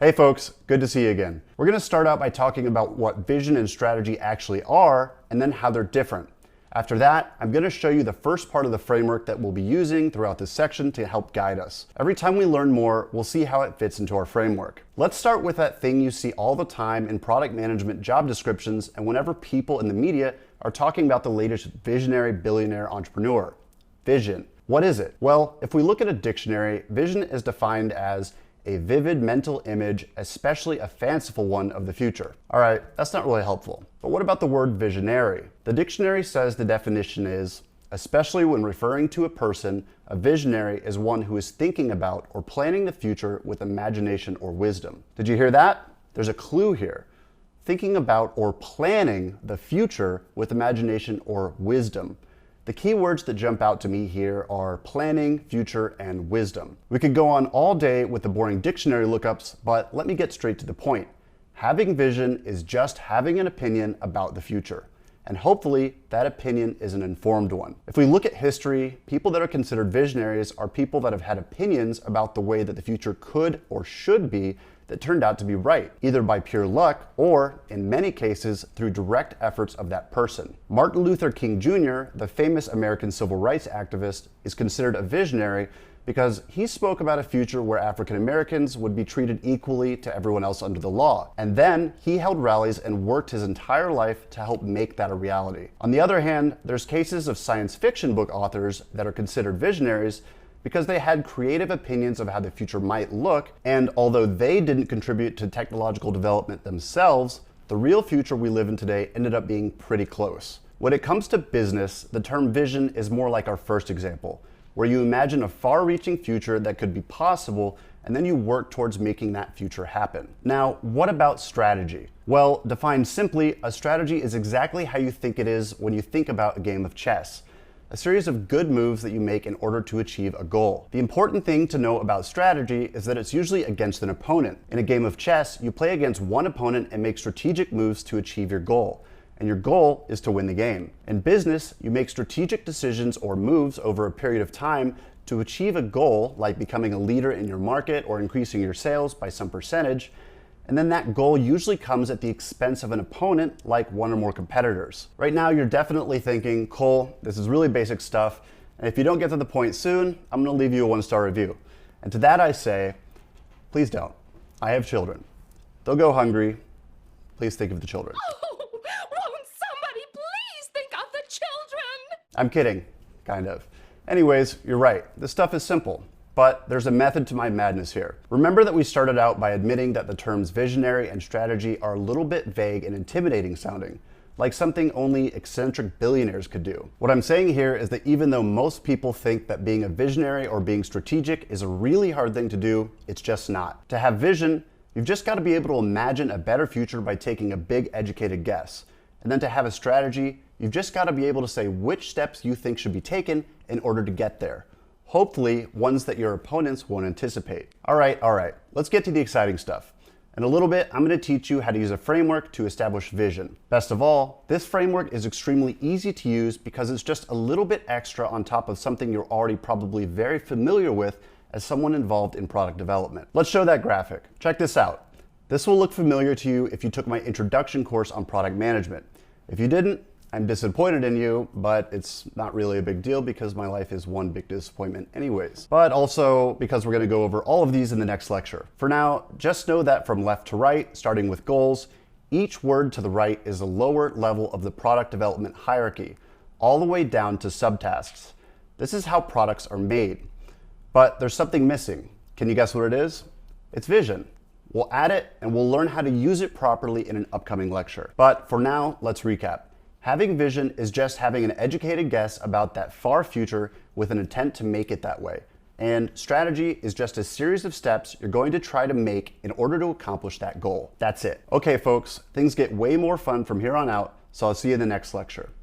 Hey folks, good to see you again. We're going to start out by talking about what vision and strategy actually are, and then how they're different. After that, I'm going to show you the first part of the framework that we'll be using throughout this section to help guide us. Every time we learn more, we'll see how it fits into our framework. Let's start with that thing you see all the time in product management job descriptions and whenever people in the media are talking about the latest visionary billionaire entrepreneur. Vision. What is it? Well, if we look at a dictionary, vision is defined as a vivid mental image, especially a fanciful one of the future. All right, that's not really helpful. But what about the word visionary? The dictionary says the definition is, especially when referring to a person, a visionary is one who is thinking about or planning the future with imagination or wisdom. Did you hear that? There's a clue here. Thinking about or planning the future with imagination or wisdom. The key words that jump out to me here are planning, future, and wisdom. We could go on all day with the boring dictionary lookups, but let me get straight to the point. Having vision is just having an opinion about the future. And hopefully, that opinion is an informed one. If we look at history, people that are considered visionaries are people that have had opinions about the way that the future could or should be that turned out to be right, either by pure luck or, in many cases, through direct efforts of that person. Martin Luther King Jr., the famous American civil rights activist, is considered a visionary because he spoke about a future where African Americans would be treated equally to everyone else under the law. And then he held rallies and worked his entire life to help make that a reality. On the other hand, there's cases of science fiction book authors that are considered visionaries because they had creative opinions of how the future might look, and although they didn't contribute to technological development themselves, the real future we live in today ended up being pretty close. When it comes to business, the term vision is more like our first example, where you imagine a far-reaching future that could be possible, and then you work towards making that future happen. Now, what about strategy? Well, defined simply, a strategy is exactly how you think it is when you think about a game of chess. A series of good moves that you make in order to achieve a goal. The important thing to know about strategy is that it's usually against an opponent. In a game of chess, you play against one opponent and make strategic moves to achieve your goal. And your goal is to win the game. In business, you make strategic decisions or moves over a period of time to achieve a goal, like becoming a leader in your market or increasing your sales by some percentage. And then that goal usually comes at the expense of an opponent, like one or more competitors. Right now, you're definitely thinking, Cole, this is really basic stuff, and if you don't get to the point soon, I'm gonna leave you a 1-star review. And to that I say, please don't. I have children. They'll go hungry. Please think of the children. Oh, won't somebody please think of the children? I'm kidding, kind of. Anyways, you're right. This stuff is simple. But there's a method to my madness here. Remember that we started out by admitting that the terms visionary and strategy are a little bit vague and intimidating sounding, like something only eccentric billionaires could do. What I'm saying here is that even though most people think that being a visionary or being strategic is a really hard thing to do, it's just not. To have vision, you've just got to be able to imagine a better future by taking a big educated guess. And then to have a strategy, you've just got to be able to say which steps you think should be taken in order to get there. Hopefully, ones that your opponents won't anticipate. All right, let's get to the exciting stuff. In a little bit, I'm gonna teach you how to use a framework to establish vision. Best of all, this framework is extremely easy to use because it's just a little bit extra on top of something you're already probably very familiar with as someone involved in product development. Let's show that graphic. Check this out. This will look familiar to you if you took my introduction course on product management. If you didn't, I'm disappointed in you, but it's not really a big deal because my life is one big disappointment anyways. But also because we're gonna go over all of these in the next lecture. For now, just know that from left to right, starting with goals, each word to the right is a lower level of the product development hierarchy, all the way down to subtasks. This is how products are made. But there's something missing. Can you guess what it is? It's vision. We'll add it and we'll learn how to use it properly in an upcoming lecture. But for now, let's recap. Having vision is just having an educated guess about that far future with an intent to make it that way. And strategy is just a series of steps you're going to try to make in order to accomplish that goal. That's it. Okay, folks, things get way more fun from here on out, so I'll see you in the next lecture.